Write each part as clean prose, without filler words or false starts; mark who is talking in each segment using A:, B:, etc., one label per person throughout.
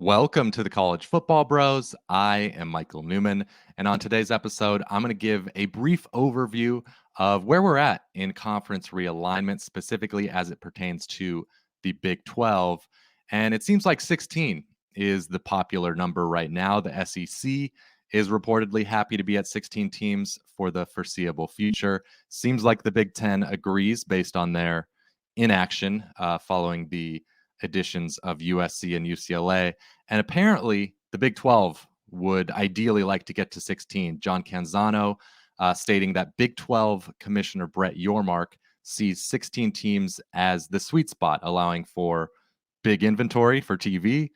A: Welcome to the College Football Bros. I am Michael Newman, and on today's episode, I'm going to give a brief overview of where we're at in conference realignment, specifically as it pertains to the Big 12. And it seems like 16 is the popular number right now. The SEC is reportedly happy to be at 16 teams for the foreseeable future. Seems like the Big 10 agrees based on their inaction following the additions of USC and UCLA. And apparently, the Big 12 would ideally like to get to 16. John Canzano stating that Big 12 Commissioner Brett Yormark sees 16 teams as the sweet spot, allowing for big inventory for TV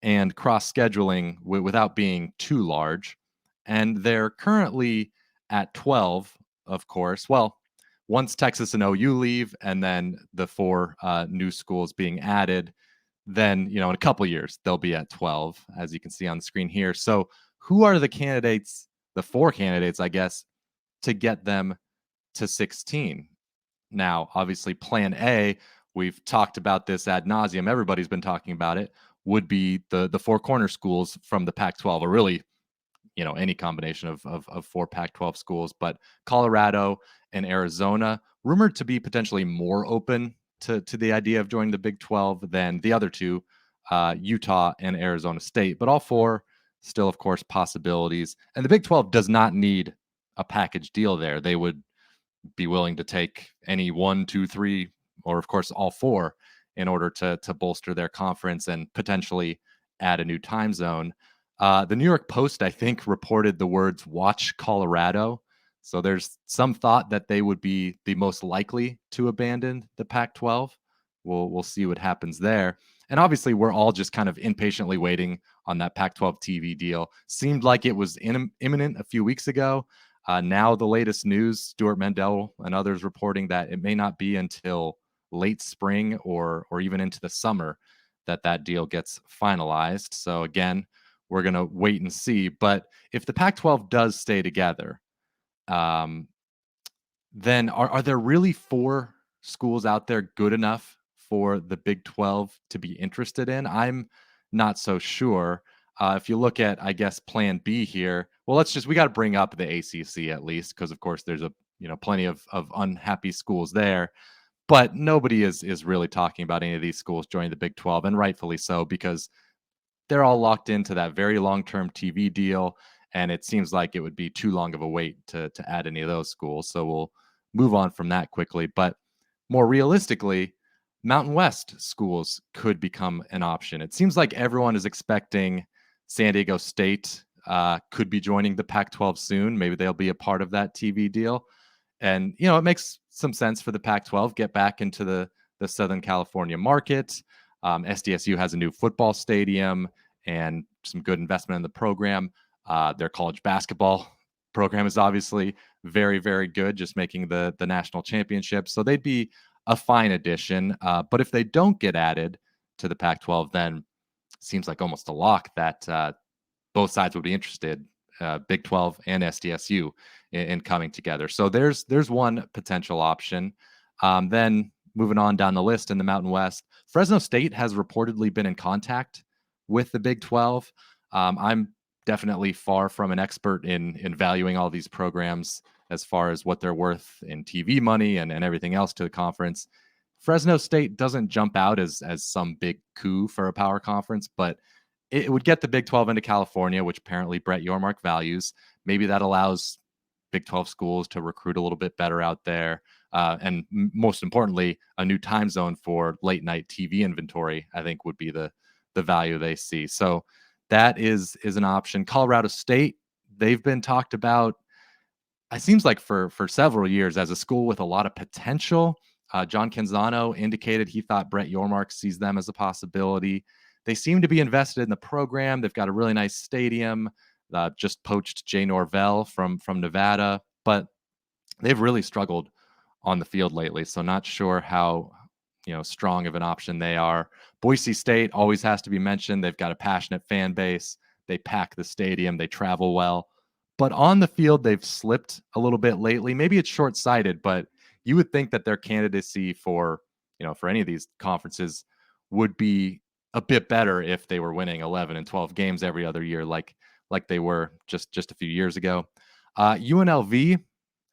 A: and cross scheduling without being too large. And they're currently at 12, of course. Well, once Texas and OU leave, and then the four new schools being added, then in a couple of years they'll be at 12, as you can see on the screen here. So who are the candidates, the four candidates, I guess, to get them to 16? Now, obviously, plan A, we've talked about this ad nauseum, everybody's been talking about it, would be the four corner schools from the Pac-12, or really any combination of four Pac-12 schools. But Colorado and Arizona rumored to be potentially more open to the idea of joining the Big 12 than the other two, Utah and Arizona State. But all four still, of course, possibilities. And the Big 12 does not need a package deal there. They would be willing to take any one, two, three, or of course all four in order to bolster their conference and potentially add a new time zone. The New York Post, I think, reported the words "Watch Colorado." So there's some thought that they would be the most likely to abandon the Pac-12. We'll see what happens there. And obviously, we're all just kind of impatiently waiting on that Pac-12 TV deal. Seemed like it was imminent a few weeks ago. Now the latest news, Stuart Mendel and others reporting that it may not be until late spring or even into the summer that deal gets finalized. So again, we're going to wait and see. But if the Pac-12 does stay together, then are there really four schools out there good enough for the Big 12 to be interested in? I'm not so sure. If you look at, I guess, plan B here, well, we got to bring up the ACC at least, because of course there's plenty of unhappy schools there. But nobody is really talking about any of these schools joining the Big 12, and rightfully so, because they're all locked into that very long-term TV deal, and it seems like it would be too long of a wait to add any of those schools. So we'll move on from that quickly. But more realistically, Mountain West schools could become an option. It seems like everyone is expecting San Diego State could be joining the Pac-12 soon. Maybe they'll be a part of that TV deal. And, it makes some sense for the Pac-12, get back into the Southern California market. SDSU has a new football stadium and some good investment in the program. Their college basketball program is obviously very, very good, just making the national championship. So they'd be a fine addition. But if they don't get added to the Pac-12, then it seems like almost a lock that both sides would be interested, Big 12 and SDSU, in coming together. So there's one potential option. Then moving on down the list in the Mountain West, Fresno State has reportedly been in contact with the Big 12. I'm definitely far from an expert in valuing all these programs as far as what they're worth in TV money and everything else to the conference. Fresno State doesn't jump out as some big coup for a power conference, but it would get the Big 12 into California, which apparently Brett Yormark values. Maybe that allows Big 12 schools to recruit a little bit better out there. And most importantly, a new time zone for late night TV inventory, I think, would be the value they see. So that is an option. Colorado State, they've been talked about, it seems like for several years, as a school with a lot of potential. John Canzano indicated he thought Brett Yormark sees them as a possibility. They seem to be invested in the program. They've got a really nice stadium. Just poached Jay Norvell from Nevada, but they've really struggled on the field lately. So not sure how strong of an option they are. Boise State always has to be mentioned. They've got a passionate fan base. They pack the stadium. They travel well. But on the field, they've slipped a little bit lately. Maybe it's short-sighted, but you would think that their candidacy for any of these conferences would be a bit better if they were winning 11 and 12 games every other year, like they were just a few years ago. UNLV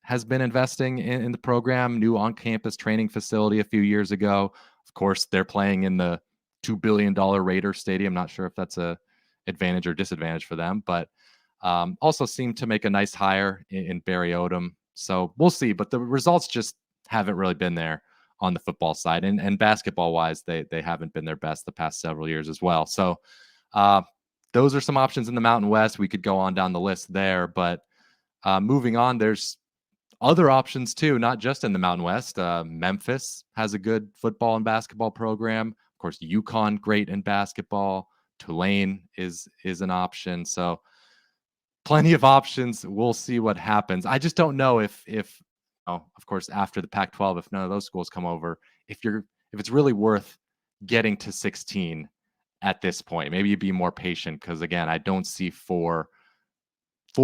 A: has been investing in the program, new on-campus training facility a few years ago. Of course, they're playing in the $2 billion Raider Stadium. Not sure if that's a advantage or disadvantage for them, but also seemed to make a nice hire in Barry Odom. So we'll see. But the results just haven't really been there on the football side, and basketball wise, they haven't been their best the past several years as well. So uh, those are some options in the Mountain West. We could go on down the list there, but moving on, there's other options too, not just in the Mountain West. Memphis has a good football and basketball program. Of course, UConn great in basketball. Tulane is an option. So plenty of options. We'll see what happens. I just don't know if oh, of course after the Pac-12, if none of those schools come over, if it's really worth getting to 16 at this point. Maybe you'd be more patient because again, I don't see four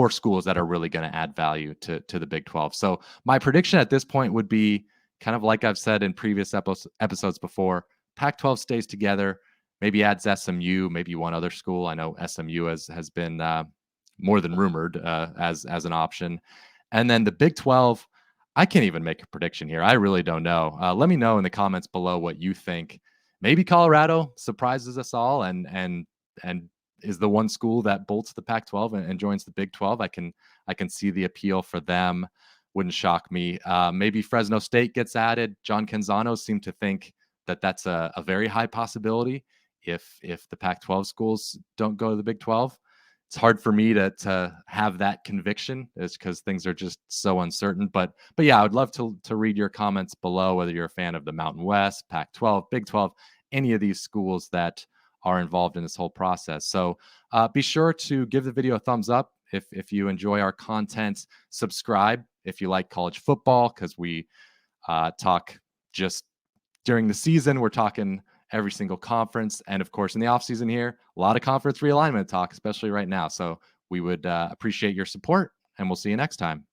A: schools that are really going to add value to the Big 12. So my prediction at this point would be kind of like I've said in previous episodes before. Pac-12 stays together. Maybe adds SMU, maybe one other school. I know SMU has been more than rumored as an option. And then the Big 12, I can't even make a prediction here. I really don't know. Let me know in the comments below what you think. Maybe Colorado surprises us all and is the one school that bolts the Pac-12 and joins the Big 12. I can see the appeal for them. Wouldn't shock me. Maybe Fresno State gets added. John Canzano seemed to think that that's a very high possibility if the Pac-12 schools don't go to the Big 12. It's hard for me to have that conviction, is because things are just so uncertain. But yeah, I would love to read your comments below, whether you're a fan of the Mountain West, Pac-12, Big 12, any of these schools that are involved in this whole process. So be sure to give the video a thumbs up if you enjoy our content. Subscribe if you like college football, because we talk just during the season. We're talking every single conference. And of course, in the offseason here, a lot of conference realignment talk, especially right now. So we would appreciate your support, and we'll see you next time.